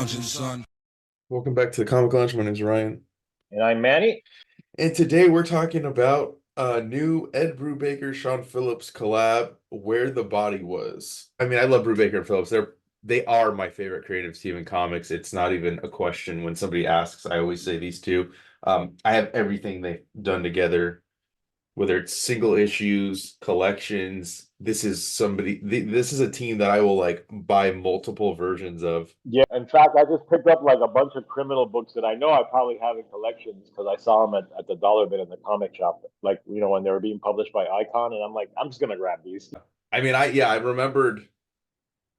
lounging, son. Welcome back to the Comic Lounge. My name is Ryan, And I'm Manny. and today we're talking about a new Ed Brubaker Sean Phillips collab, "Where the Body Was." I mean, I love Brubaker and Phillips. They are my favorite creative team in comics. It's not even a question when somebody asks. I always say these two. I have everything they've done together, whether it's single issues, collections. This is a team that I will like buy multiple versions of. Yeah, in fact, I just picked up like a bunch of criminal books that I know I probably have in collections because I saw them at the dollar bin in the comic shop, like, when they were being published by Icon. And I'm like, I'm just going to grab these. I mean, I remembered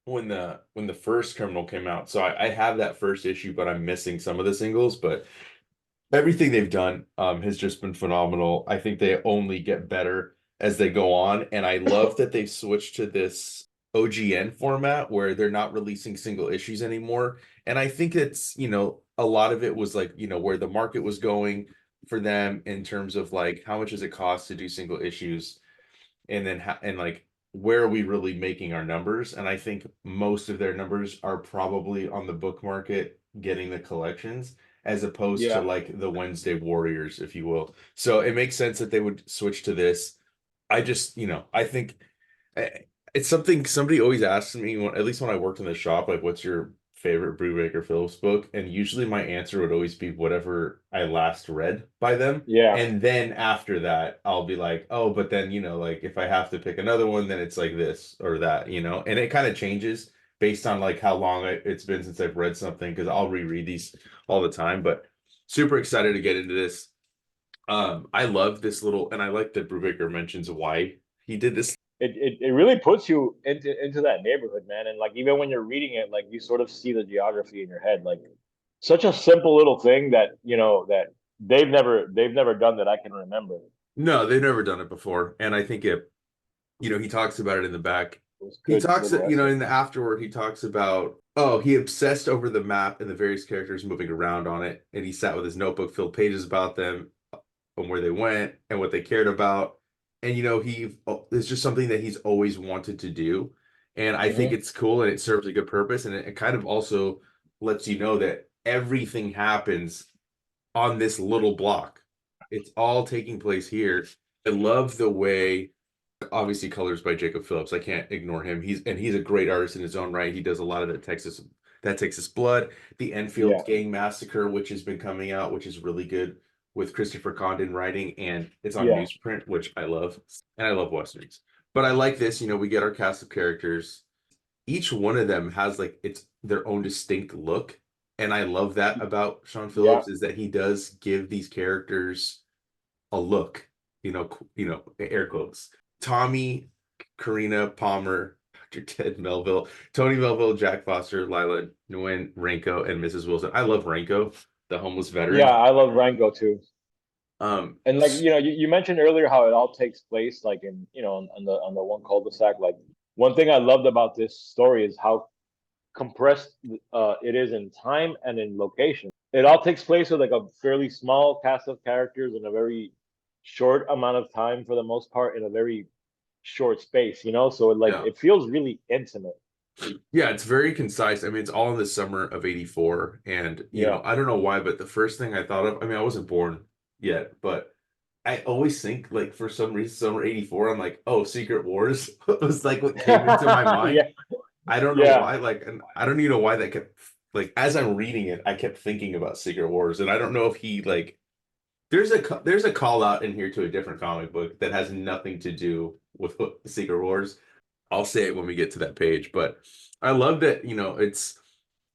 when the first Criminal came out. So I have that first issue, but I'm missing some of the singles. But everything they've done has just been phenomenal. I think they only get better as they go on, and I love that they've switched to this OGN format where they're not releasing single issues anymore. And I think it's, a lot of it was like, where the market was going for them in terms of like how much does it cost to do single issues, and then and like where are we really making our numbers? And I think most of their numbers are probably on the book market getting the collections as opposed to Yeah. like the Wednesday Warriors, if you will. So it makes sense that they would switch to this. I just, I think it's something somebody always asks me, at least when I worked in the shop, like, what's your favorite Brubaker Phillips book? And usually my answer would always be whatever I last read by them. Yeah. And then after that, I'll be like, oh, but then, like if I have to pick another one, then it's like this or that, and it kind of changes based on like how long it's been since I've read something, because I'll reread these all the time. But super excited to get into this. I love this and I like that Brubaker mentions why he did this. It really puts you into that neighborhood, man. And like, even when you're reading it, like, you sort of see the geography in your head. Like, such a simple little thing that, that they've never done that I can remember. No, they've never done it before. And I think he talks about it in the back. It was He good talks, little essay. in the afterward, he talks about, he obsessed over the map and the various characters moving around on it. And he sat with his notebook, filled pages about them, and where they went and what they cared about. And, it's just something that he's always wanted to do. And I think Hmm. it's cool and it serves a good purpose. And it kind of also lets you know that everything happens on this little block. It's all taking place here. I love the way, obviously, colors by Jacob Phillips. I can't ignore him. He's a great artist in his own right. He does a lot of that Texas Blood, the Yeah. Enfield Gang Massacre, which has been coming out, which is really good, with Christopher Condon writing, and it's on Yeah. newsprint, which I love, and I love westerns. But I like this. We get our cast of characters. Each one of them has like it's their own distinct look, and I love that about Sean Yeah. Phillips, is that he does give these characters a look. Air quotes. Tommy, Karina Palmer, Dr. Ted Melville, Tony Melville, Jack Foster, Lila Nguyen, Renko, and Mrs. Wilson. I love Renko, the homeless Yeah. veteran. I love Rango too. Um, And like, you mentioned earlier how it all takes place like in, on the one cul-de-sac. Like, one thing I loved about this story is how compressed it is in time and in location. It all takes place with like a fairly small cast of characters in a very short amount of time, for the most part, in a very short space. So yeah, it feels really intimate. yeah, it's very concise. I mean, it's all in the summer of '84, and Yeah. I don't know why, but the first thing I thought of, I mean, I wasn't born yet, but I always think like for some reason, summer '84, I'm like, oh, Secret Wars was like what came into my mind. Yeah. I don't know Yeah. why, like, and I don't even know why that kept, like, as I'm reading it, I kept thinking about Secret Wars, and I don't know if he like, there's a call out in here to a different comic book that has nothing to do with Secret Wars. I'll say it when we get to that page, but I love that,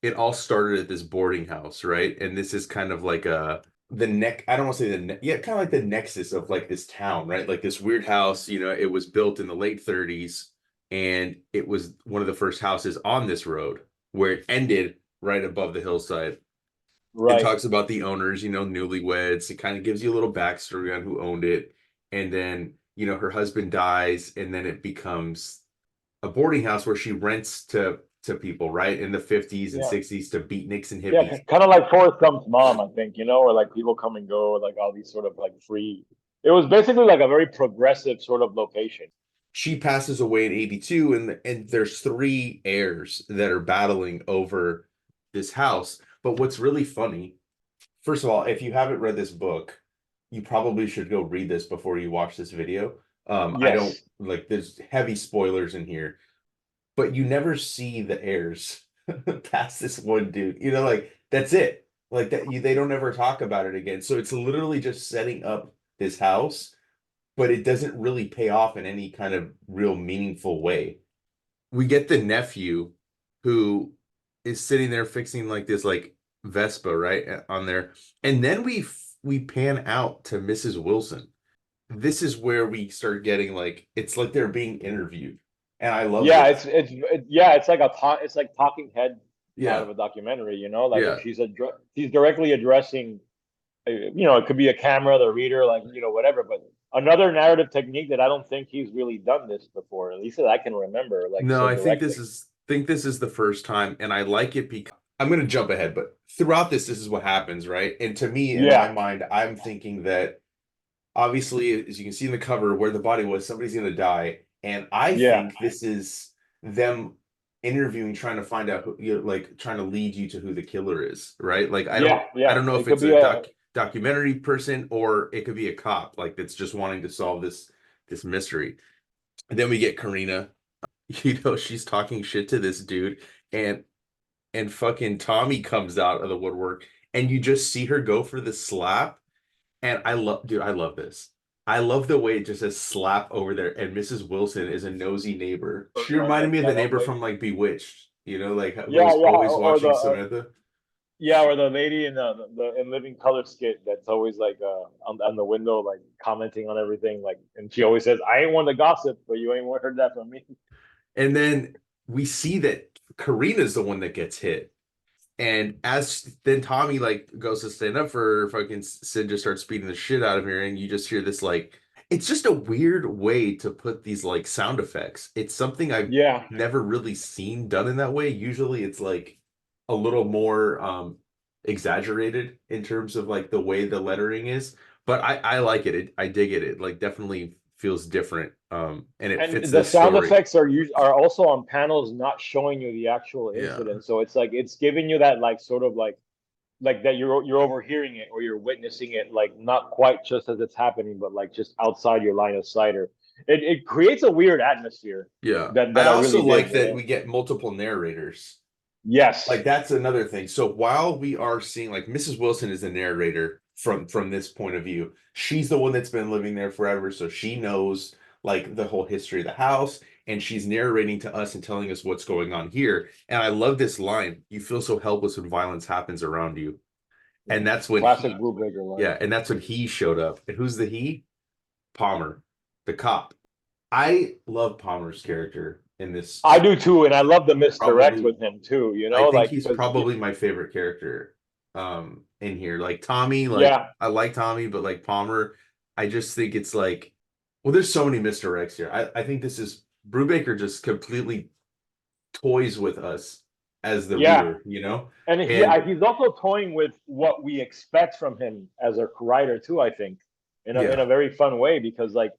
it all started at this boarding house, right? And this is kind of like I don't want to say yeah, kind of like the nexus of like this town, right? Like this weird house, it was built in the late 30s, and it was one of the first houses on this road where it ended right above the hillside. It Right. talks about the owners, newlyweds. It kind of gives you a little backstory on who owned it. And then, her husband dies, and then it becomes a boarding house where she rents to people, right? In the 50s and Yeah. 60s, to beatniks and Yeah. hippies. Kind of like Forrest Gump's mom, I think, where like people come and go, like all these sort of like free. It was basically like a very progressive sort of location. She passes away in '82, and there's three heirs that are battling over this house. But what's really funny, first of all, if you haven't read this book, you probably should go read this before you watch this video. I don't Yes. like there's heavy spoilers in here, but you never see the heirs past this one dude. You know, like that's it. Like that they don't ever talk about it again. So it's literally just setting up this house, but it doesn't really pay off in any kind of real meaningful way. We get the nephew who is sitting there fixing like this like Vespa, right, on there. And then we pan out to Mrs. Wilson. This is where we start getting like it's like they're being interviewed. And I love Yeah, this. yeah, it's like a talk, it's like talking head out Yeah. of a documentary, you know, like Yeah. she's directly addressing, it could be a camera, the reader, like, whatever. But another narrative technique that I don't think he's really done this before, at least that I can remember, like No, so I directly. think this is the first time, and I like it because I'm going to jump ahead, but throughout this is what happens, right? And to me, in my Yeah, mind, I'm thinking that obviously, as you can see in the cover, where the body was, somebody's going to die, and I yeah, think this is them interviewing, trying to find out who, like trying to lead you to who the killer is, right? Like yeah, I yeah. don't know It if could it's be a a documentary person or it could be a cop, like that's just wanting to solve this mystery. And then we get Karina. She's talking shit to this dude, and fucking Tommy comes out of the woodwork, and you just see her go for the slap. And I love this. I love the way it just says slap over there. And Mrs. Wilson is a nosy neighbor. She reminded me of the that neighbor always. from like Bewitched, like who Yeah, was yeah, always or the watching Samantha. yeah, or the lady in the in Living Color skit that's always like on the window, like commenting on everything, like, and she always says, "I ain't one to gossip, but you ain't heard that from me." And then we see that Karina's the one that gets hit. And as then Tommy like goes to stand up for fucking Sid, just starts beating the shit out of her, and you just hear this like it's just a weird way to put these like sound effects. It's something I've Yeah, never really seen done in that way. Usually it's like a little more exaggerated in terms of like the way the lettering is. But I like it. I dig it. It like definitely feels different. And it fits and the this sound story. effects are also on panels, not showing you the actual Yeah. incident. So it's like it's giving you that like sort of like that you're overhearing it or you're witnessing it, like not quite just as it's happening, but like just outside your line of sight, or it creates a weird atmosphere Yeah. I that I really also dig, like you that know. we get multiple narrators. Like Yes. that's another thing. So while we are seeing like Mrs. Wilson is the narrator from this point of view, she's the one that's been living there forever, so she knows like the whole history of the house, and she's narrating to us and telling us what's going on here. And I love this line, you feel so helpless when violence happens around you. And that's when Classic Brubaker line. yeah, and that's when he showed up. And who's the he? Palmer, the cop. I love Palmer's character in this. I do too, and I love the misdirect Probably with him too, I think like he's because probably my favorite character in here. Like Tommy, like yeah, I like Tommy, but like Palmer, I just think it's like well, there's so many misdirects here. I think this is Brubaker just completely toys with us as the yeah, reader. and And he's also toying with what we expect from him as a writer too. I think in yeah, a very fun way, because like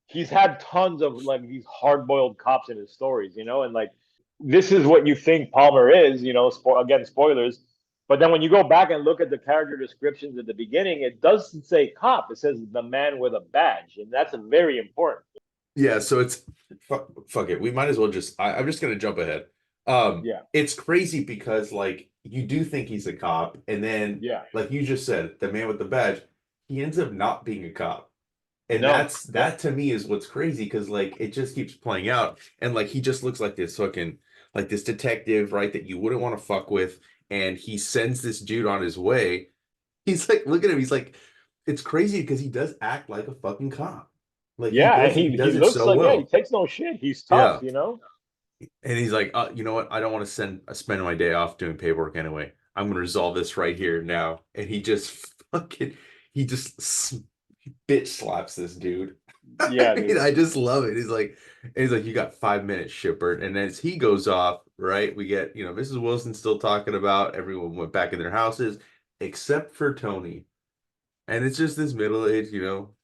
he's had tons of like these hard boiled cops in his stories, and like this is what you think Palmer is, again, spoilers. But then when you go back and look at the character descriptions at the beginning, it doesn't say cop. It says the man with a badge, and that's very important. yeah, so it's fuck it. We might as well just I'm just gonna jump ahead. Yeah, It's crazy because like you do think he's a cop, and then yeah. like you just said, the man with the badge, he ends up not being a cop. And No, that to me is what's crazy because like it just keeps playing out. And like he just looks like this fucking like this detective, right? That you wouldn't want to fuck with. And he sends this dude on his way. He's like, look at him. He's like, it's crazy because he does act like a fucking cop. Like yeah, and he he does it looks so like, yeah, he well. takes no shit. He's tough, Yeah. you know. And he's like, you know what? I don't want to spend my day off doing paperwork anyway. I'm gonna resolve this right here now. And he just fucking he just bitch slaps this dude. Yeah, dude. I just love it. He's like, you got 5 minutes, Shipper. And as he goes off, right, we get, Mrs. Wilson still talking about everyone went back in their houses except for Tony. And it's just this middle-aged,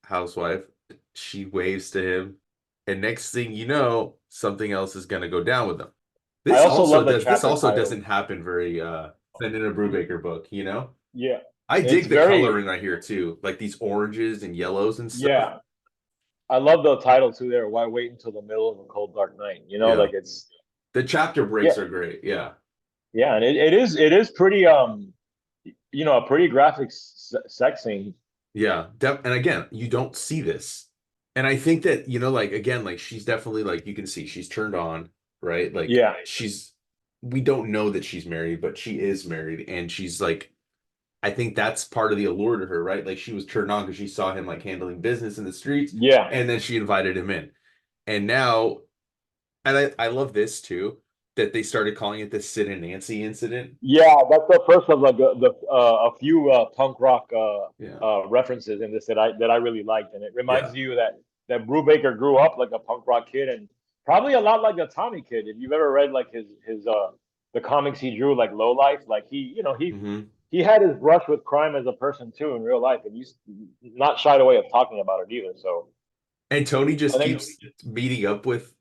housewife. She waves to him. And next thing you know, something else is gonna go down with them. I This also also love the does this chapter also title. doesn't happen very than in a Brubaker book, you know? Yeah, I it's dig the very coloring right here too, like these oranges and yellows and stuff. yeah. I love the title too. There, why wait until the middle of a cold dark night? You know, Yeah. like it's The chapter yeah, breaks are great. Yeah. yeah, and it is pretty a pretty graphic sex scene. Yeah. And again, you don't see this. And I think that, like again, like she's definitely like you can see she's turned on, right? Like Yeah, we don't know that she's married, but she is married and she's like I think that's part of the allure to her, right? Like she was turned on because she saw him like handling business in the streets yeah, and then she invited him in. And now, and I love this too, that they started calling it the Sid and Nancy incident. yeah. That's the first of like a few punk rock Yeah. references in this that I really liked, and it Yeah. reminds you that Brubaker grew up like a punk rock kid, and probably a lot like the Tommy kid. If you've ever read like his the comics he drew, like Low Life, like Hmm. he had his brush with crime as a person too in real life, and he's not shied away of talking about it either. So And Tony I just think, keeps meeting up with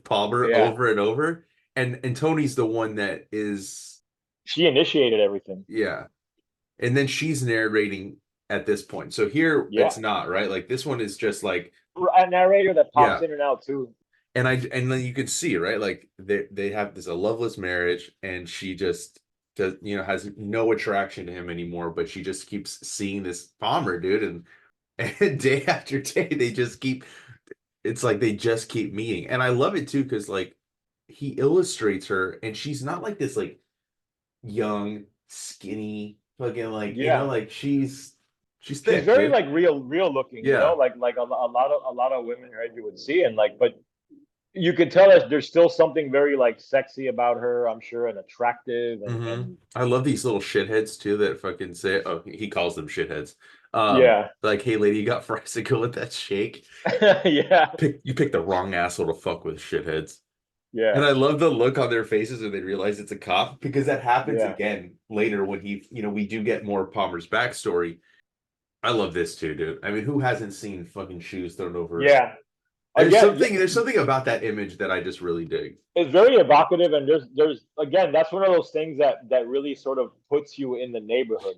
Palmer yeah, over and over. And Tony's the one that is, she initiated everything. yeah. And then she's narrating at this point. So here Yeah, it's not, right? Like this one is just like, a narrator that pops yeah. in and out too. And then you could see, right? Like they have this a loveless marriage and she just does, has no attraction to him anymore, but she just keeps seeing this Palmer dude and day after day they just keep it's like they just keep meeting. And I love it too, because like he illustrates her and she's not like this like young, skinny, fucking like, Yeah, like she's she's thick, very dude. like real looking, Yeah. like a lot of women her age you would see, and like, but you could tell that there's still something very like sexy about her, I'm sure, and attractive, and Hmm. and I love these little shitheads too that fucking say, oh, he calls them shitheads. yeah, Like, hey lady, you got fries to go with that shake? yeah, You picked the wrong asshole to fuck with, shitheads. And yeah, I love the look on their faces when they realize it's a cop because that happens yeah, again later when we do get more Palmer's backstory. I love this too, dude. I mean, who hasn't seen fucking shoes thrown over? yeah. There's Again, something there's something about that image that I just really dig. it's very evocative, and there's again, that's one of those things that really sort of puts you in the neighborhood,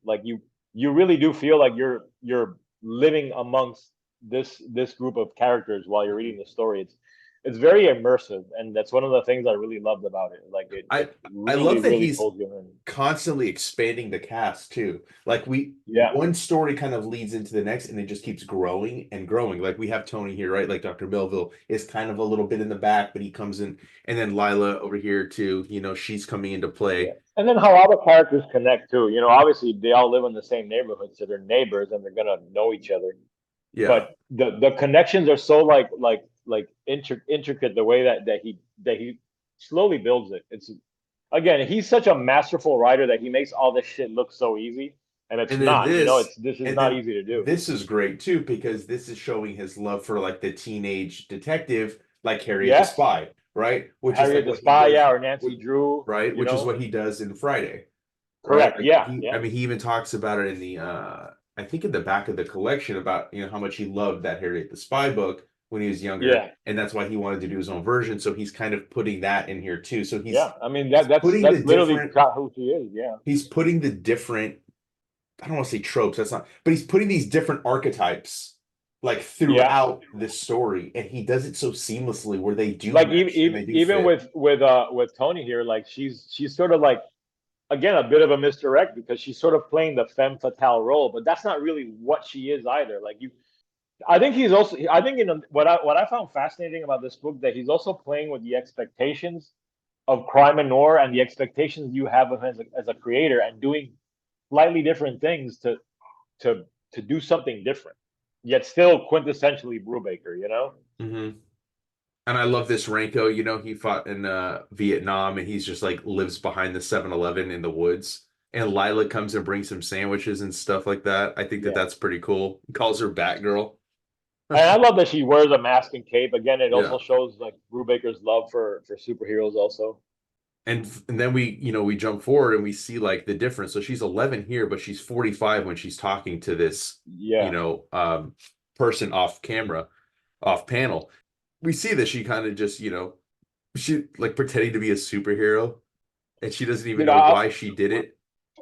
like you really do feel like you're living amongst this group of characters while you're reading the story. It's very immersive, and that's one of the things I really loved about it. Like it I it I really love that really he's pulls you in. constantly expanding the cast too. Like Yeah, one story kind of leads into the next and it just keeps growing and growing. Like we have Tony here, right? Like Dr. Melville is kind of a little bit in the back, but he comes in and then Lila over here too, she's coming into yeah. play. And then how all the characters connect too. Obviously they all live in the same neighborhood, so they're neighbors and they're gonna know each other. Yeah. But the connections are so like intricate the way that he slowly builds it. It's again, he's such a masterful writer that he makes all this shit look so easy, and it's And then not. this, This is and not then easy to do. this is great too, because this is showing his love for like the teenage detective, like Harriet the Yes, Spy, right? Which is Harriet like the what he Spy, does, yeah, or Nancy Drew, right? Which is what he does in Friday, right? correct, Like yeah, yeah, I mean, he even talks about it in the, I think in the back of the collection about, how much he loved that Harriet the Spy book when he was younger. yeah, And that's why he wanted to do his own version. So he's kind of putting that in here too. So yeah. I mean he's that's putting that's literally who she is. Yeah, he's putting the different I don't want to say tropes, that's not, but he's putting these different archetypes like yeah. throughout this story, and he does it so seamlessly where they do Like mesh and they do even fit. with Tony here, like she's sort of like, again, a bit of a misdirect because she's sort of playing the femme fatale role, but that's not really what she is either. Like I think he's also, I think what I found fascinating about this book, that he's also playing with the expectations of crime and noir and the expectations you have of him as a creator, and doing slightly different things to to do something different, yet still quintessentially Brubaker. Hmm. And I love this Ranko, he fought in Vietnam and he's just like lives behind the 7-Eleven in the woods. And Lila comes and brings him sandwiches and stuff like that. I think that Yeah. that's pretty cool. He calls her Batgirl. And I love that she wears a mask and cape. Again, it Yeah. also shows like Brubaker's love for superheroes also. And then we jump forward and we see like the difference. So she's 11 here, but she's 45 when she's talking to this, Yeah. person off camera, off panel. We see that she kind of just, she like pretending to be a superhero. and she doesn't even Dude, know why she did it.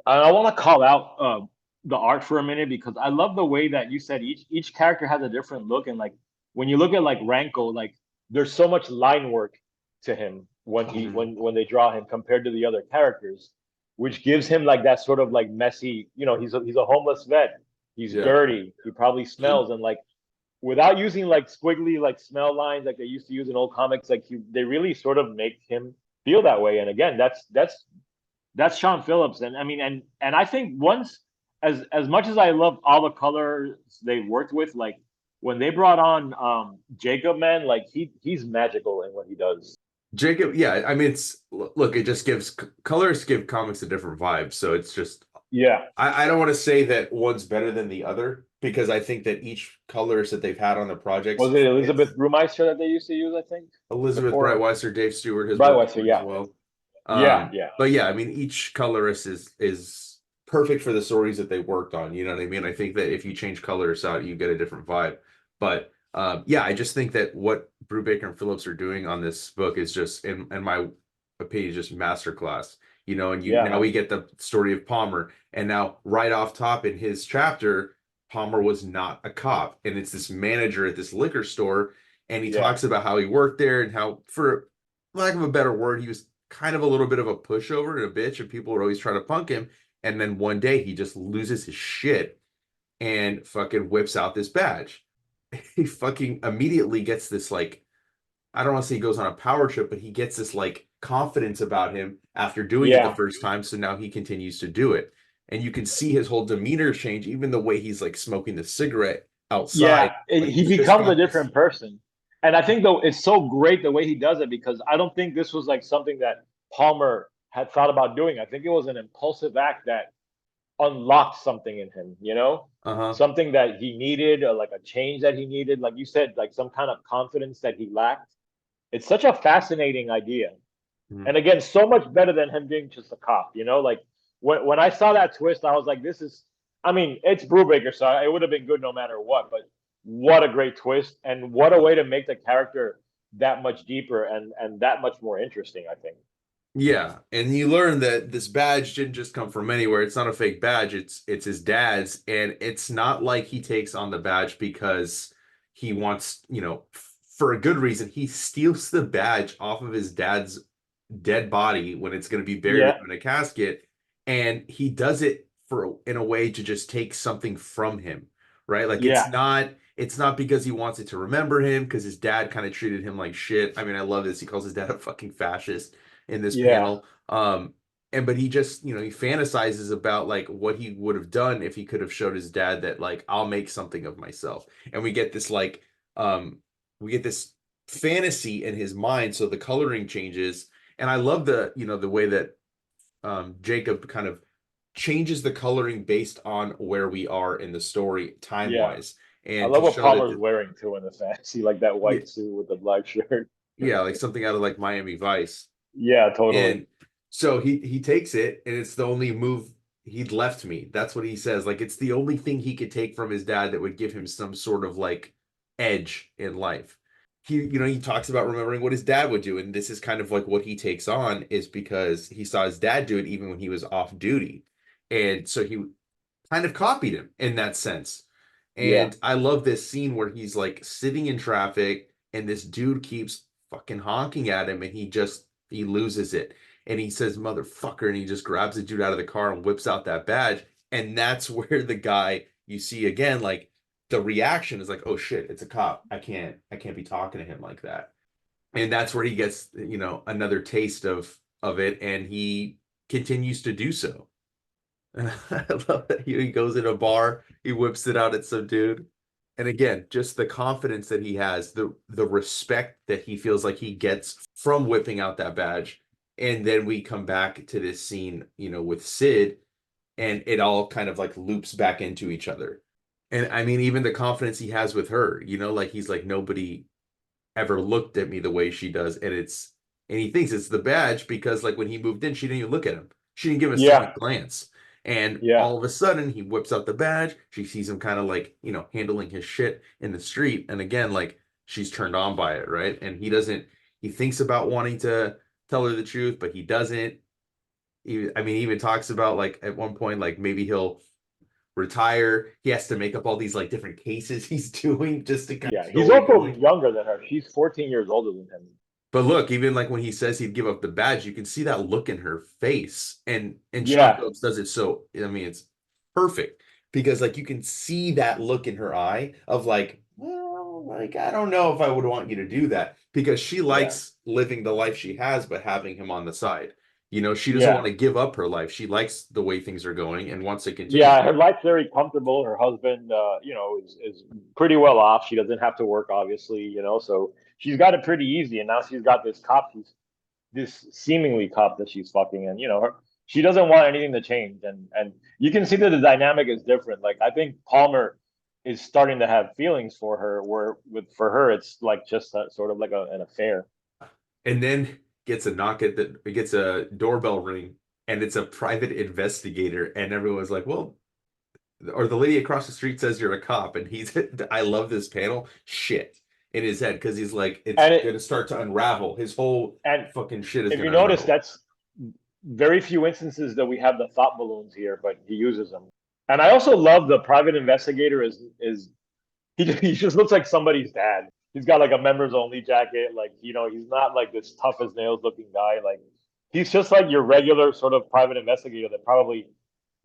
I want to call out the art for a minute because I love the way that you said each character has a different look, and like when you look at like Ranko, like there's so much line work to him when he Mhm. when they draw him compared to the other characters, which gives him like that sort of like messy. He's a homeless vet. He's Yeah. dirty. He probably smells, and like without using like squiggly like smell lines like they used to use in old comics, like they really sort of make him feel that way. And again, that's Sean Phillips, and I mean, and I think once, as much as I love all the colors they worked with, like when they brought on Jacob, man, like he's magical in what he does. Jacob, yeah, I mean, look, it just gives colors give comics a different vibe. So it's just, Yeah. I don't want to say that one's better than the other because I think that each colorist that they've had on the projects Was it fits. Elizabeth Brewmeister that they used to use? I think Elizabeth before Brightweiser, Dave Stewart has worked Brewmeister. on it as Yeah, well. yeah, yeah, But yeah, I mean, each colorist is perfect for the stories that they worked on. You know what I mean? I think that if you change colors out, you get a different vibe. But yeah, I just think that what Brubaker and Phillips are doing on this book is just, in my opinion, just masterclass. You know, and yeah, now we man. get the story of Palmer, and now right off top in his chapter, Palmer was not a cop, and it's this manager at this liquor store, and he Yeah, talks about how he worked there and how, for lack of a better word, he was kind of a little bit of a pushover and a bitch, and people would always try to punk him. And then one day he just loses his shit and fucking whips out this badge. He fucking immediately gets this, like, I don't want to say he goes on a power trip, but he gets this like confidence about him after doing it the yeah, first time. So now he continues to do it. And you can see his whole demeanor change, even the way he's like smoking the cigarette yeah. outside. Like He he's just becomes a got this. different person, and I think though it's so great the way he does it because I don't think this was like something that Palmer had thought about doing. I think it was an impulsive act that unlocked something in him, Uh-huh. something that he needed, or like a change that he needed, like you said, like some kind of confidence that he lacked. It's such a fascinating idea. Mhm. And again, so much better than him being just a cop, like when I saw that twist, I was like, this is, I mean, it's Brubaker, so it would have been good no matter what, but what a great twist and what a way to make the character that much deeper and that much more interesting, I think. Yeah, and you learn that this badge didn't just come from anywhere. It's not a fake badge. It's his dad's, and it's not like he takes on the badge because he wants, for a good reason. He steals the badge off of his dad's dead body when it's going to be buried with Yeah, him in a casket, and he does it for in a way to just take something from him, right? Like yeah, it's not because he wants it to remember him because his dad kind of treated him like shit. I mean, I love this. He calls his dad a fucking fascist in this yeah, panel. And but he just, he fantasizes about like what he would have done if he could have showed his dad that like I'll make something of myself. And we get this like we get this fantasy in his mind, so the coloring changes. And I love the way that Jacob kind of changes the coloring based on where we are in the story time yeah. wise, I and to love what show that Palmer's wearing too in the fantasy, like that yeah, white suit with the black shirt. yeah, like something out of like Miami Vice. Yeah, totally. And so he takes it, and it's the only move he'd left me. That's what he says. Like it's the only thing he could take from his dad that would give him some sort of like edge in life. He talks about remembering what his dad would do, and this is kind of like what he takes on is because he saw his dad do it even when he was off duty. And so he kind of copied him in that sense. Yeah, And I love this scene where he's like sitting in traffic and this dude keeps fucking honking at him and he loses it. And he says, motherfucker, and he just grabs the dude out of the car and whips out that badge. And that's where the guy you see again, like the reaction is like, oh shit, it's a cop. I can't be talking to him like that. And that's where he gets, another taste of it, and he continues to do so. I love that he goes in a bar, he whips it out at some dude. And again, just the confidence that he has, the respect that he feels like he gets from whipping out that badge. And then we come back to this scene, with Sid, and it all kind of like loops back into each other. And I mean, even the confidence he has with her, like he's like, nobody ever looked at me the way she does. And he thinks it's the badge because like when he moved in, she didn't even look at him. She didn't give a second yeah, glance. And yeah, all of a sudden he whips out the badge. She sees him kind of like, handling his shit in the street. And again, like she's turned on by it, right? And he thinks about wanting to tell her the truth, but he doesn't. I mean, he even talks about like at one point, like maybe he'll retire. He has to make up all these like different cases he's doing just to kind of Yeah, keep the he's story also going. younger than her. She's 14 years older than him. But look, even like when he says he'd give up the badge, you can see that look in her face, and Sean Yeah, Phillips does it so. I mean, it's perfect because like you can see that look in her eye of like, well, like I don't know if I would want you to do that because she yeah, likes living the life she has, but having him on the side. You know, she doesn't want yeah. to give up her life. She likes the way things are going and wants to continue. Yeah, her life's very comfortable. Her husband, is pretty well off. She doesn't have to work, obviously, so she's got it pretty easy. And now she's got this cop, this seemingly cop that she's fucking, and she doesn't want anything to change. And you can see that the dynamic is different. Like I think Palmer is starting to have feelings for her, where for her it's like just sort of like an affair. And then gets a knock at the gets a doorbell ring, and it's a private investigator, and everyone's like, well, or the lady across the street says you're a cop, and he's I love this panel shit in his head because he's like, it's And it gonna start to unravel. His whole and fucking shit is if you gonna notice, unravel. that's very few instances that we have the thought balloons here, but he uses them. And I also love the private investigator is he just looks like somebody's dad. He's got like a members only jacket, like he's not like this tough as nails looking guy. Like he's just like your regular sort of private investigator that probably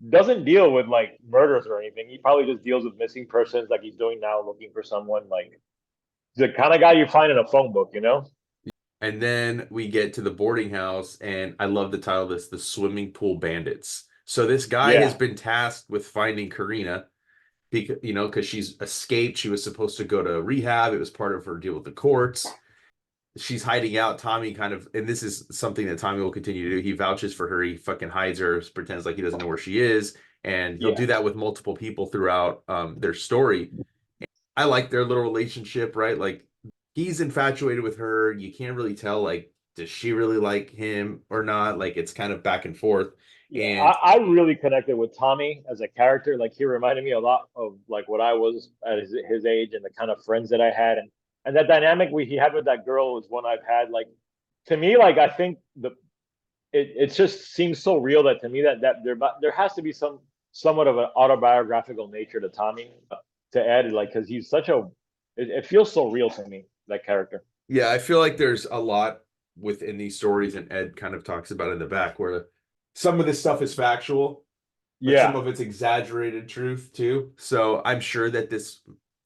doesn't deal with like murders or anything. He probably just deals with missing persons like he's doing now, looking for someone. Like he's the kind of guy you find in a phone book. And then we get to the boarding house, and I love the title of this, The Swimming Pool Bandits. So this guy has Yeah, been tasked with finding Karina because because she's escaped. She was supposed to go to rehab. It was part of her deal with the courts. She's hiding out. Tommy kind of, and this is something that Tommy will continue to do. He vouches for her. He fucking hides her, pretends like he doesn't know where she is, and he'll yeah. do that with multiple people throughout their story. I like their little relationship, right? Like he's infatuated with her. You can't really tell, like, does she really like him or not? Like it's kind of back and forth. Yeah, And I really connected with Tommy as a character. Like he reminded me a lot of like what I was at his age and the kind of friends that I had, and that dynamic he had with that girl is one I've had. Like to me, like I think it just seems so real that to me that there has to be somewhat of an autobiographical nature to Tommy to Ed, like because he's such a it feels so real to me, that character. yeah, I feel like there's a lot within these stories, and Ed kind of talks about it in the back where some of this stuff is factual, but some Yeah, of it's exaggerated truth too. So I'm sure that this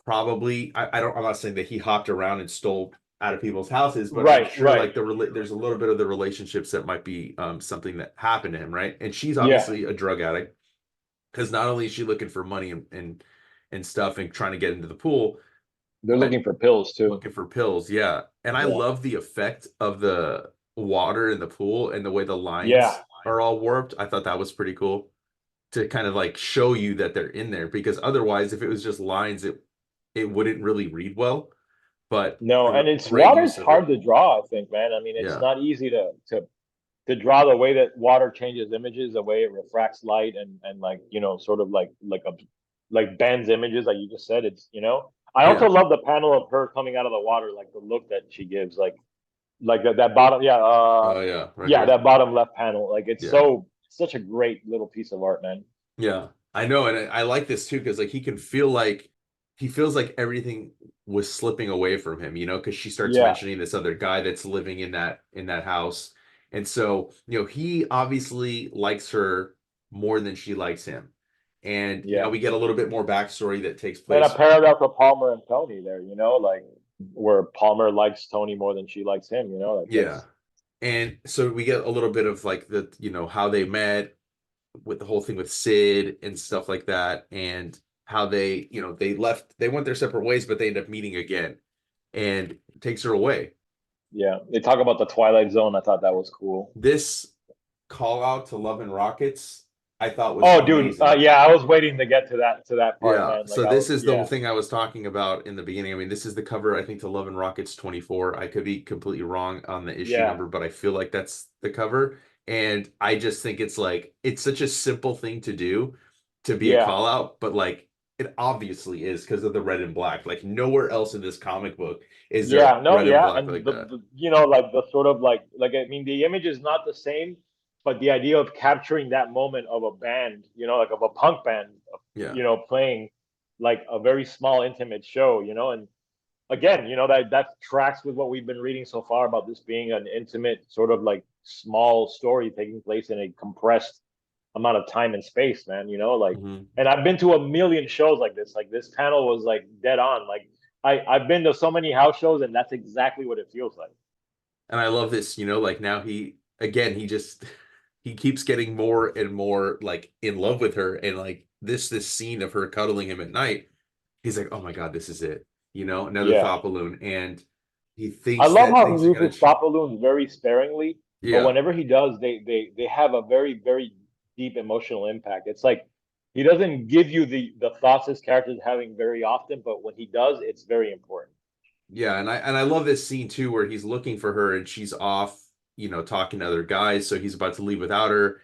probably I don't I'm not saying that he hopped around and stole out of people's houses, but I'm right, sure right. like there's a little bit of the relationships that might be something that happened to him, right? And she's Yeah, obviously a drug addict because not only is she looking for money and stuff and trying to get into the pool, they're but looking for pills too. looking for pills. Yeah. And I Yeah, love the effect of the water in the pool and the way the lines yeah. are all warped. I thought that was pretty cool to kind of like show you that they're in there because otherwise if it was just lines it wouldn't really read well, but No, and it's great water's use of hard it. to draw, I think, man. I mean, it's Yeah. not easy to draw the way that water changes images, the way it refracts light and like, sort of like bends images, like you just said. I also Yeah. love the panel of her coming out of the water, like the look that she gives, like that bottom, yeah, Oh yeah, right yeah, here. that bottom left panel. Like Yeah. it's such a great little piece of art, man. Yeah. I know, and I like this too because like he can feel like he feels like everything was slipping away from him, because she starts Yeah, mentioning this other guy that's living in that house. And so, he obviously likes her more than she likes him. And yeah. we get a little bit more backstory that takes And a place. parallel to Palmer and Tony there, like where Palmer likes Tony more than she likes him, like Yeah. that's And so we get a little bit of like how they met with the whole thing with Sid and stuff like that, and how they went their separate ways, but they end up meeting again, and takes her away. yeah. They talk about the Twilight Zone. I thought that was cool. This call out to Love and Rockets, I thought was Oh, dude, amazing. yeah, I was waiting to get to that part, Yeah, man. Like so I this was, is the yeah, thing I was talking about in the beginning. I mean, this is the cover, I think, to Love and Rockets 24. I could be completely wrong on the issue yeah, number, but I feel like that's the cover. And I just think it's like it's such a simple thing to do to be a yeah, call out, but like it obviously is because of the red and black. Like nowhere else in this comic book is there yeah. No, red and yeah, black and like that. like the sort of like I mean, the image is not the same, but the idea of capturing that moment of a band, like of a punk band, Yeah. playing like a very small intimate show, and again, that tracks with what we've been reading so far about this being an intimate sort of like small story taking place in a compressed amount of time and space, man. Like, Mhm. and I've been to a million shows like this. Like this panel was like dead on. Like I've been to so many house shows, and that's exactly what it feels like. And I love this, like now he again he just he keeps getting more and more like in love with her, and like this scene of her cuddling him at night, he's like, oh my God, this is it, another Yeah. thought balloon, and he I thinks love that how he things are gonna uses thought balloons very sparingly, but yeah. whenever he does, they have a very, very deep emotional impact. It's like he doesn't give you the thoughts his characters having very often, but when he does, it's very important. Yeah, and I love this scene too where he's looking for her and she's off, talking to other guys, so he's about to leave without her.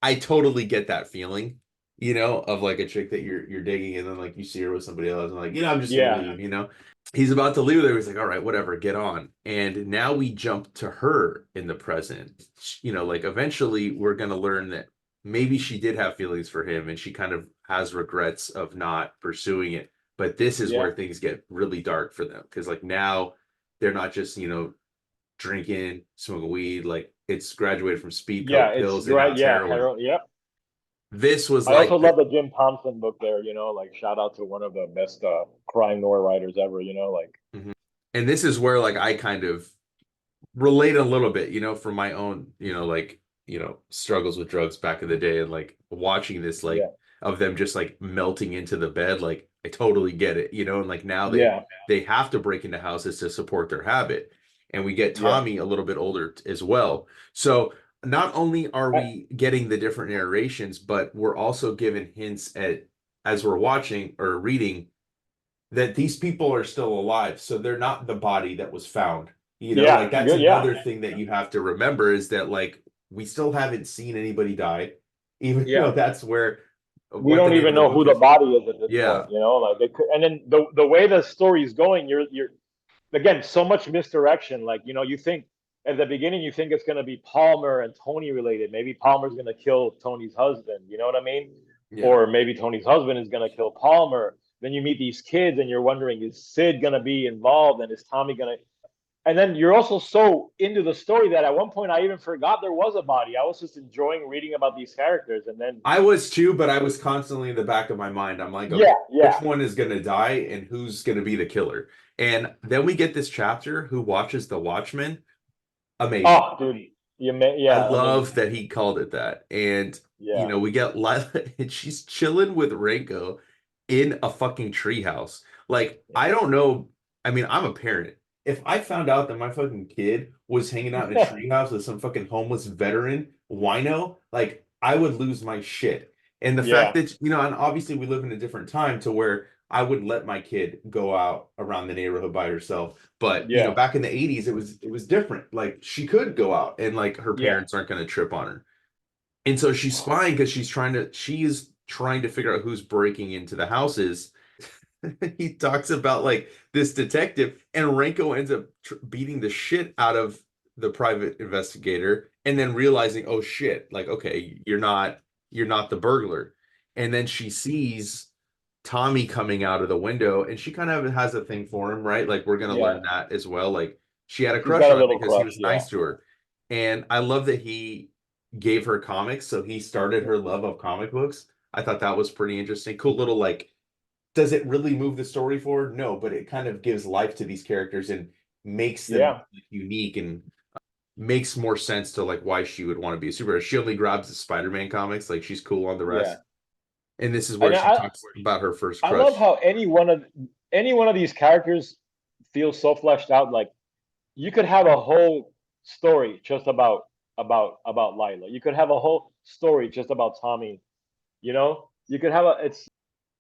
I totally get that feeling, of like a chick that you're digging and then like you see her with somebody else and like, I'm just gonna Yeah, leave. He's about to leave there. He's like, all right, whatever, get on. And now we jump to her in the present. Like eventually we're gonna learn that maybe she did have feelings for him and she kind of has regrets of not pursuing it. But this is yeah, where things get really dark for them. Because like now they're not just, drinking, smoking weed, like it's graduated from speed yeah. coke It's pills and now right. it's Yeah, heroin. heroin. Yep. This was I also like, love the Jim Thompson book there. Like shout out to one of the best crime noir writers ever. Like mhm. And this is where like I kind of relate a little bit, from my own, like, struggles with drugs back in the day and like watching this, like yeah, of them just like melting into the bed. Like I totally get it, and like now yeah, they have to break into houses to support their habit. And we get yeah. Tommy a little bit older as well. So not only are I, we getting the different narrations, but we're also given hints at as we're watching or reading that these people are still alive. So they're not the body that was found. Like yeah, that's good. Yeah, another thing that you have to remember is that like we still haven't seen anybody die, even yeah. though that's where We what the don't name even of the know who book the is. body is at this point. Yeah. Like they could, and then the way the story's going, you're again so much misdirection. Like you think at the beginning you think it's going to be Palmer and Tony related. Maybe Palmer's going to kill Tony's husband. You know what I mean? Yeah. Or maybe Tony's husband is going to kill Palmer. Then you meet these kids and you're wondering, is Sid going to be involved and is Tommy going to? And then you're also so into the story that at one point I even forgot there was a body. I was just enjoying reading about these characters, and then I was too, but I was constantly in the back of my mind. I'm like, okay, yeah, which yeah. one is going to die and who's going to be the killer? And then we get this chapter, Who Watches the Watchmen? Amazing. Oh, dude, I yeah. I mean, love that he called it that. And, yeah, we get Lila, and she's chilling with Reiko in a fucking treehouse. Like, I don't know. I mean, I'm a parent. If I found out that my fucking kid was hanging out in a yeah, treehouse with some fucking homeless veteran wino, like, I would lose my shit. And the fact yeah, that, and obviously we live in a different time to where I wouldn't let my kid go out around the neighborhood by herself. But yeah, back in the 80s, it was different. Like she could go out and like her yeah, parents aren't going to trip on her. And so she's spying because she's trying to figure out who's breaking into the houses. He talks about like this detective, and Renko ends up beating the shit out of the private investigator, and then realizing, oh shit, like okay, you're not the burglar. And then she sees Tommy coming out of the window, and she kind of has a thing for him, right? Like we're gonna yeah. learn that as well. Like she had a She's crush got a on him little because he crush. was Yeah, nice to her. And I love that he gave her comics, so he started her love of comic books. I thought that was pretty interesting. Cool little like, does it really move the story forward? No, but it kind of gives life to these characters and makes them yeah, unique and makes more sense to like why she would want to be a superhero. She only grabs the Spider-Man comics, like she's cool on the yeah. rest. And this is where And she talks about her first I love crush. how any one of these characters feels so fleshed out. Like you could have a whole story just about Lila. You could have a whole story just about Tommy. You could have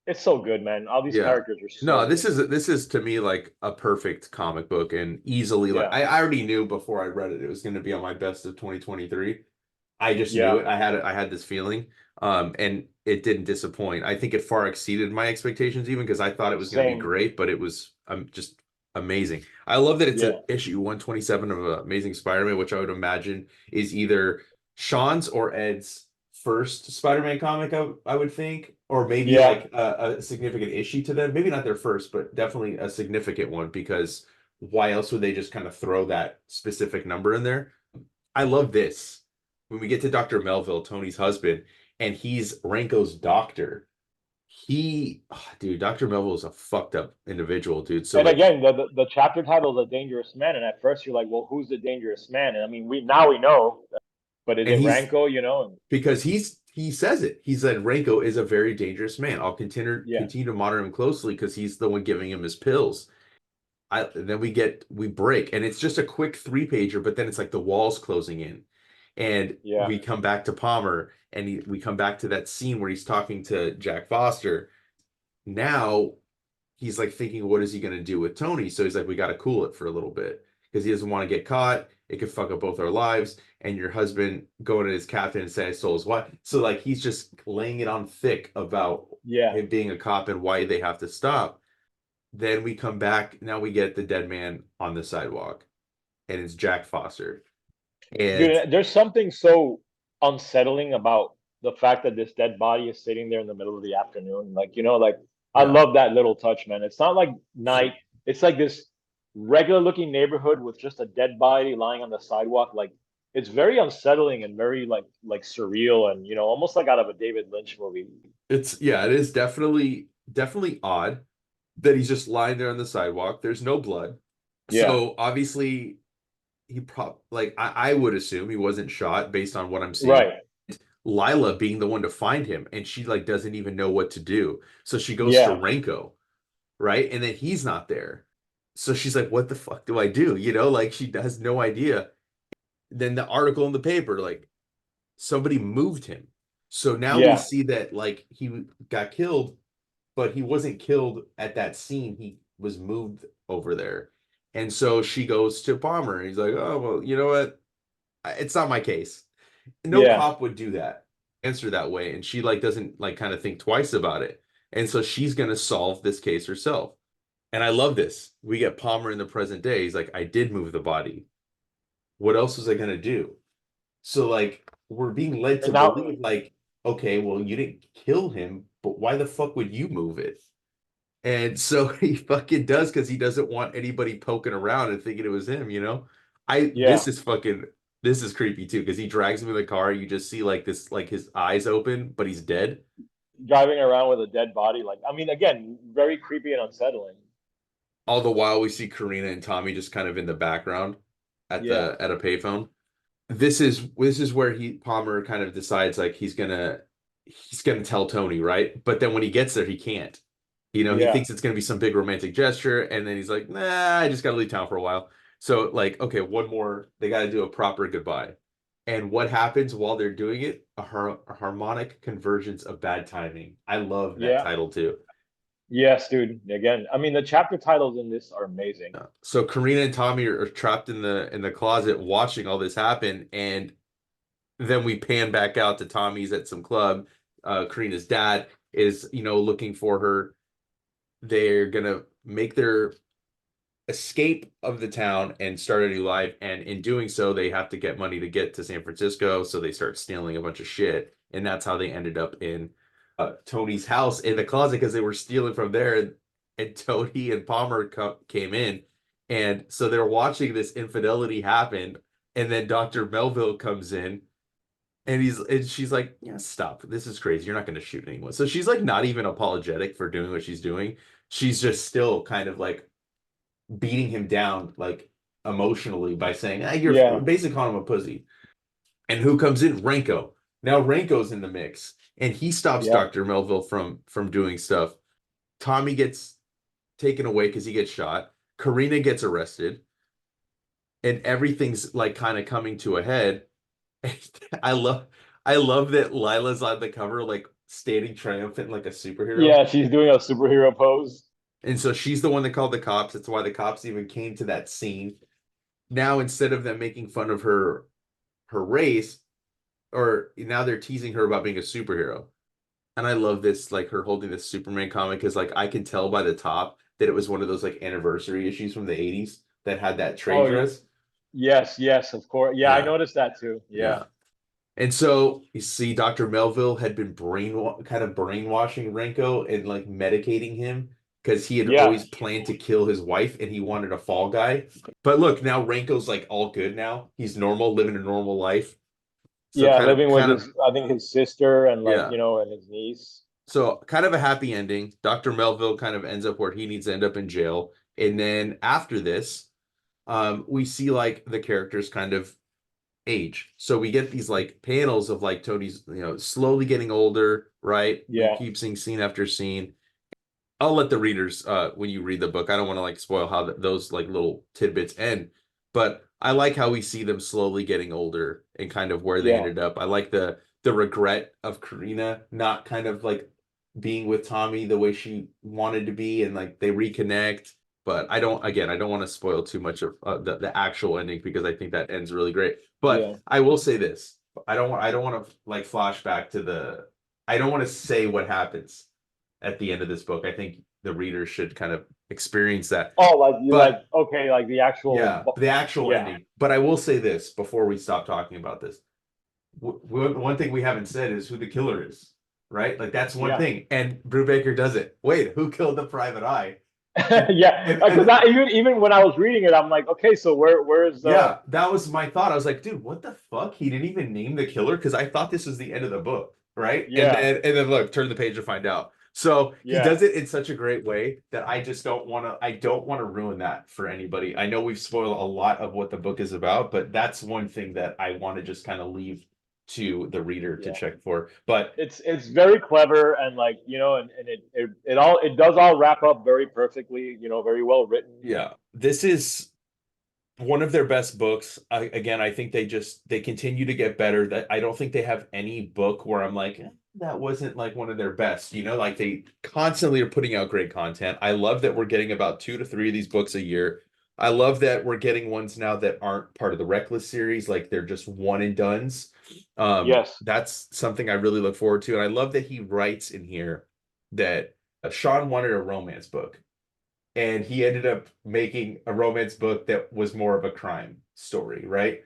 it's so good, man. All these Yeah. characters are No, so this good. is this is to me like a perfect comic book and easily like Yeah, I already knew before I read it was going to be on my best of 2023. I just knew yeah. it. I had this feeling. And it didn't disappoint. I think it far exceeded my expectations even because I thought it was going to be Same. great, but it was just amazing. I love that it's Yeah, a issue 127 of Amazing Spider-Man, which I would imagine is either Sean's or Ed's first Spider-Man comic, I would think, or maybe Yeah, like a significant issue to them. Maybe not their first, but definitely a significant one because why else would they just kind of throw that specific number in there? I love this. When we get to Dr. Melville, Tony's husband, and he's Ranko's doctor. Dude, Dr. Melville is a fucked up individual, dude. So and like, again, the chapter title is A Dangerous Man, and at first you're like, well, who's the dangerous man? And I mean, we know, but is and it he's Ranko? You know, and because he says it. He said Ranko is a very dangerous man. I'll yeah, continue to monitor him closely because he's the one giving him his pills. Then we break, and it's just a quick 3 pager, but then it's like the walls closing in, and yeah, we come back to Palmer, and we come back to that scene where he's talking to Jack Foster. Now he's like thinking, what is he going to do with Tony? So he's like, we got to cool it for a little bit because he doesn't want to get caught. It could fuck up both our lives. And your husband going to his captain and say I stole his wife. So like he's just laying it on thick about yeah. him being a cop and why they have to stop. Then we come back. Now we get the dead man on the sidewalk, and it's Jack Foster. And Dude, there's something so unsettling about the fact that this dead body is sitting there in the middle of the afternoon. Like, you know, like I yeah, love that little touch, man. It's not like night. It's like this regular looking neighborhood with just a dead body lying on the sidewalk. Like it's very unsettling and very like surreal and almost like out of a David Lynch movie. it is definitely odd that he's just lying there on the sidewalk. There's no blood. Yeah. So obviously he like I would assume he wasn't shot based on what I'm seeing. Right. Lila being the one to find him, and she like doesn't even know what to do. So she goes to Yeah. Renko, right? And then he's not there. So she's like, what the fuck do I do? Like she has no idea. Then the article in the paper, like somebody moved him. So now we Yeah. see that like he got killed, but he wasn't killed at that scene. He was moved over there. And so she goes to Palmer, and he's like, oh, well, you know what? It's not my case. No Yeah. cop would do that, answer that way. And she like doesn't like kind of think twice about it. And so she's gonna solve this case herself. And I love this. We get Palmer in the present day. He's like, I did move the body. What else was I gonna do? So like we're being led to And now believe like, okay, well, you didn't kill him, but why the fuck would you move it? And so he fucking does because he doesn't want anybody poking around and thinking it was him. I yeah, this is creepy too because he drags him in the car. You just see like this, like his eyes open, but he's dead. driving around with a dead body, like I mean, again, very creepy and unsettling. All the while we see Karina and Tommy just kind of in the background Yeah. at a payphone. This is where he Palmer kind of decides like he's gonna tell Tony, right? But then when he gets there, he can't. He Yeah. thinks it's gonna be some big romantic gesture, and then he's like, nah, I just gotta leave town for a while. So like, okay, one more, they gotta do a proper goodbye. And what happens while they're doing it? A harmonic convergence of bad timing. I love that Yeah. title too. Yes, dude. Again, I mean, the chapter titles in this are amazing. So Karina and Tommy are trapped in the closet watching all this happen, and then we pan back out to Tommy's at some club. Karina's dad is, looking for her. They're gonna make their escape of the town and start a new life. And in doing so, they have to get money to get to San Francisco. So they start stealing a bunch of shit. And that's how they ended up in Tony's house in the closet because they were stealing from there. And Tony and Palmer came in. And so they're watching this infidelity happen. And then Dr. Melville comes in and she's like, yeah, stop. This is crazy. You're not going to shoot anyone. So she's like not even apologetic for doing what she's doing. She's just still kind of like beating him down like emotionally by saying, you're Yeah. basically calling him a pussy. And who comes in? Renko. Now Renko's in the mix and he stops Yep. Dr. Melville from doing stuff. Tommy gets taken away because he gets shot. Karina gets arrested and everything's like kind of coming to a head. I love I love that Lila's on the cover like standing triumphant like a superhero. Yeah, she's doing a superhero pose. And so she's the one that called the cops. That's why the cops even came to that scene. Now instead of them making fun of her race, or now they're teasing her about being a superhero. And I love this, like her holding this Superman comic is like I can tell by the top that it was one of those like anniversary issues from the 80s that had that trade Oh, dress. yes, yes, of course. Yeah, I Yeah, noticed that too. Yeah. yeah. And so you see, Dr. Melville had been kind of brainwashing Renko and like medicating him because he had Yeah, always planned to kill his wife and he wanted a fall guy. But look, now Renko's like all good now. He's normal, living a normal life. So yeah, kind of, living with kind of, his, I think his sister and like, yeah. and his niece. So kind of a happy ending. Dr. Melville kind of ends up where he needs to end up in jail. And then after this, we see like the characters kind of age. So we get these like panels of like Tony's, slowly getting older, right? We Yeah, keep seeing scene after scene. I'll let the readers, when you read the book, I don't want to like spoil how those like little tidbits end, but I like how we see them slowly getting older and kind of where they yeah, ended up. I like the regret of Karina not kind of like being with Tommy the way she wanted to be, and like they reconnect. But I don't want to spoil too much of the actual ending because I think that ends really great. But yeah. I will say this: I don't want to like flashback to I don't want to say what happens at the end of this book. I think the reader should kind of experience that. Oh, like you like But okay, like the actual, yeah, the actual yeah, ending. But I will say this before we stop talking about this. One thing we haven't said is who the killer is, right? Like that's one yeah. thing. And Brubaker does it. Wait, who killed the private eye? And Yeah, because and I even when I was reading it, I'm like, okay, so where's the yeah, that was my thought. I was like, dude, what the fuck? He didn't even name the killer because I thought this was the end of the book, right? yeah, And then look, turn the page to find out. So he yeah, does it in such a great way that I just don't want to ruin that for anybody. I know we've spoiled a lot of what the book is about, but that's one thing that I want to just kind of leave to the reader to yeah. check for. But It's very clever and like and it does all wrap up very perfectly, very well written. yeah, this is one of their best books. Again, I think they continue to get better. That I don't think they have any book where I'm like, that wasn't like one of their best. Like they constantly are putting out great content. I love that we're getting about 2 to 3 of these books a year. I love that we're getting ones now that aren't part of the Reckless series, like they're just one and dones. Yes. That's something I really look forward to, and I love that he writes in here that Sean wanted a romance book and he ended up making a romance book that was more of a crime story, right?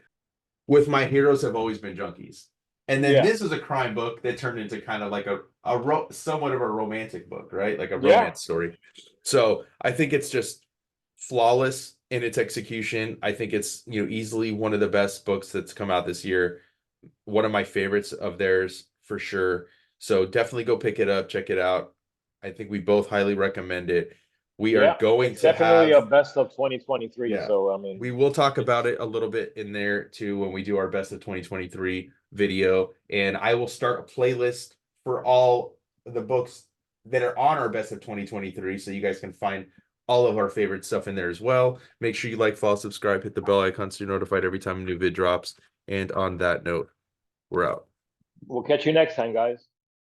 With My Heroes Have Always Been Junkies. And then Yeah. this is a crime book that turned into kind of like somewhat of a romantic book, right? Like a Yeah. romance story. So I think it's just flawless in its execution. I think it's, easily one of the best books that's come out this year. One of my favorites of theirs for sure. So definitely go pick it up, check it out. I think we both highly recommend it. We are Yeah. going It's to definitely have, a best of 2023. yeah, So I mean, we will talk about it's it a little bit in there too when we do our best of 2023 video. And I will start a playlist for all the books that are on our best of 2023 so you guys can find all of our favorite stuff in there as well. Make sure you like, follow, subscribe, hit the bell icon so you're notified every time a new vid drops. And on that note, we're out. we'll catch you next time, guys.